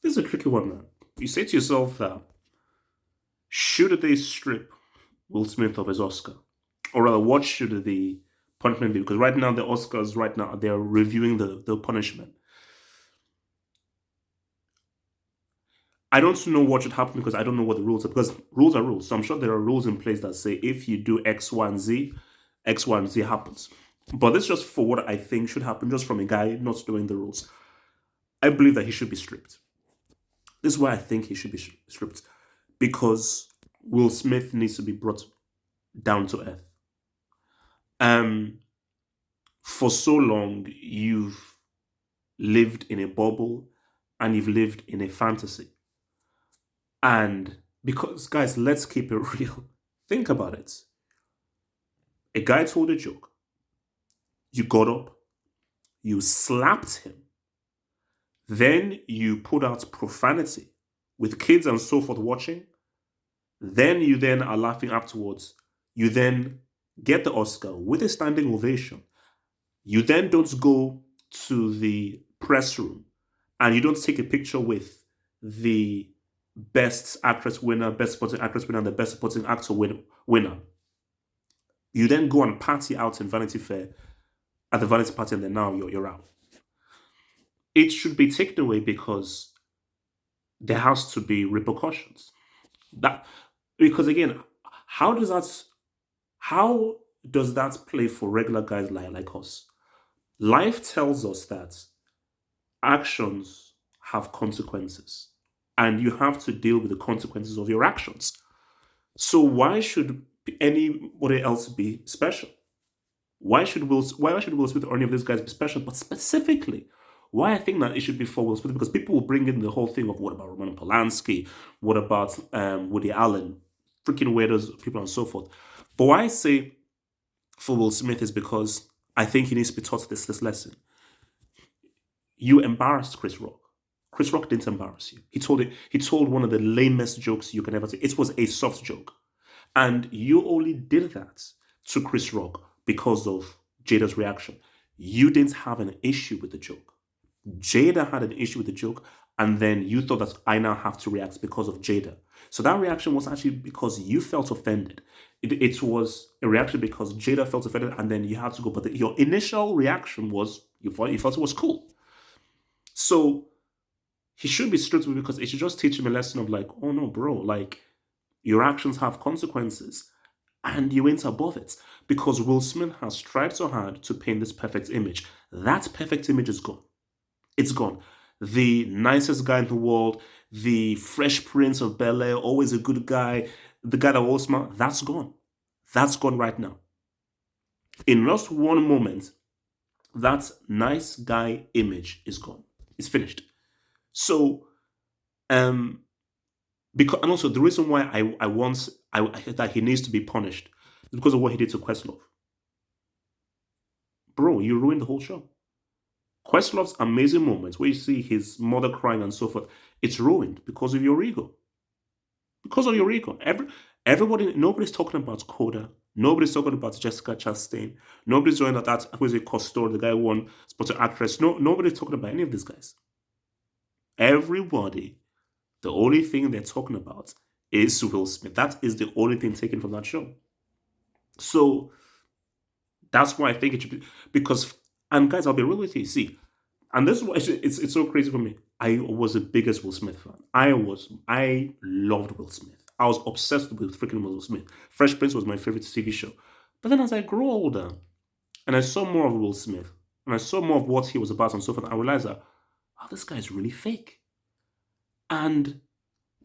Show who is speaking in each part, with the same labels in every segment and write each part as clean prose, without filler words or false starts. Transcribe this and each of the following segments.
Speaker 1: This is a tricky one, man. You say to yourself that should they strip Will Smith of his Oscar? Or rather, what should the punishment be? Because right now, the Oscars, right now, they're reviewing the punishment. I don't know what should happen because I don't know what the rules are. Because rules are rules. So I'm sure there are rules in place that say if you do X, Y, and Z, X, Y, and Z happens. But this is just for what I think should happen, just from a guy not knowing the rules. I believe that he should be stripped. This is why I think he should be stripped. Because Will Smith needs to be brought down to earth. Um, for so long, you've lived in a bubble and you've lived in a fantasy. And because, guys, let's keep it real. Think about it. A guy told a joke. You got up, you slapped him, then you put out profanity with kids and so forth watching. Then you then are laughing afterwards. You then get the Oscar with a standing ovation. You then don't go to the press room and you don't take a picture with the best actress winner, best supporting actress winner, and the best supporting actor winner. You then go and party out in Vanity Fair at the Vanity Party, and then now you're out. It should be taken away because there has to be repercussions. That because again, how does that how does that play for regular guys like us? Life tells us that actions have consequences, and you have to deal with the consequences of your actions. So why should anybody else be special? Why should Will Smith or any of these guys be special? But specifically, why I think that it should be for Will Smith because people will bring in the whole thing of what about Roman Polanski, what about Woody Allen, freaking weirdos, people and so forth. But why I say for Will Smith is because I think he needs to be taught this lesson. You embarrassed Chris Rock. Chris Rock didn't embarrass you. He told one of the lamest jokes you can ever say. It was a soft joke. And you only did that to Chris Rock because of Jada's reaction. You didn't have an issue with the joke. Jada had an issue with the joke, and then you thought that I now have to react because of Jada. So that reaction was actually because you felt offended. It was a reaction because Jada felt offended, and then you had to go. But your initial reaction was you felt it was cool. So he should be strict with it because it should just teach him a lesson of like, oh no, bro, like your actions have consequences and you went above it because Will Smith has tried so hard to paint this perfect image. That perfect image is gone. It's gone. The nicest guy in the world, the Fresh Prince of Bel Air, always a good guy, the guy that was smart, that's gone. That's gone right now. In just one moment, that nice guy image is gone. It's finished. So, um, because and also the reason why I want that he needs to be punished is because of what he did to Questlove. Bro, you ruined the whole show. Questlove's amazing moments where you see his mother crying and so forth, it's ruined because of your ego. Because of your ego. Everybody, nobody's talking about Coda. Nobody's talking about Jessica Chastain. Nobody's talking about that. Who is it? Costor, the guy who won Spotted Actress. No, nobody's talking about any of these guys. Everybody, the only thing they're talking about is Will Smith. That is the only thing taken from that show. So that's why I think it should be because. And guys, I'll be real with you. See, and this is why it's so crazy for me. I was the biggest Will Smith fan. I loved Will Smith. I was obsessed with freaking Will Smith. Fresh Prince was my favorite TV show. But then as I grew older and I saw more of Will Smith and I saw more of what he was about and so forth, I realized that oh, this guy is really fake. And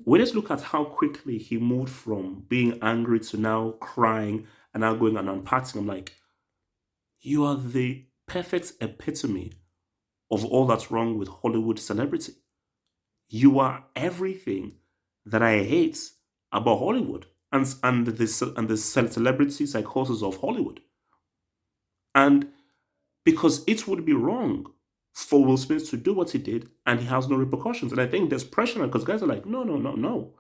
Speaker 1: we just look at how quickly he moved from being angry to now crying and now going and unpacking. I'm like, you are the perfect epitome of all that's wrong with Hollywood celebrity. You are everything that I hate about Hollywood and the celebrity psychosis of Hollywood. And because it would be wrong for Will Smith to do what he did and he has no repercussions. And I think there's pressure now because guys are like, no, no, no, no.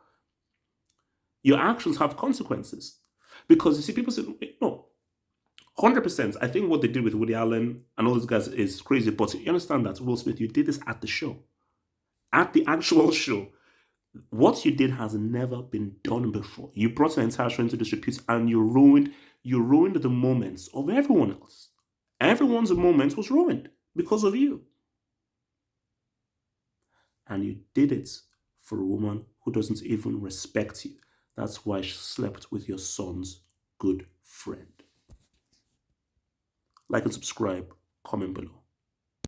Speaker 1: Your actions have consequences. Because you see, people say, no, 100%. I think what they did with Woody Allen and all those guys is crazy. But you understand that, Will Smith, you did this at the show. at the actual show. What you did has never been done before. You brought an entire show into disrepute and you ruined the moments of everyone else. Everyone's moment was ruined because of you. And you did it for a woman who doesn't even respect you. That's why she slept with your son's good friend. Like and subscribe, comment below.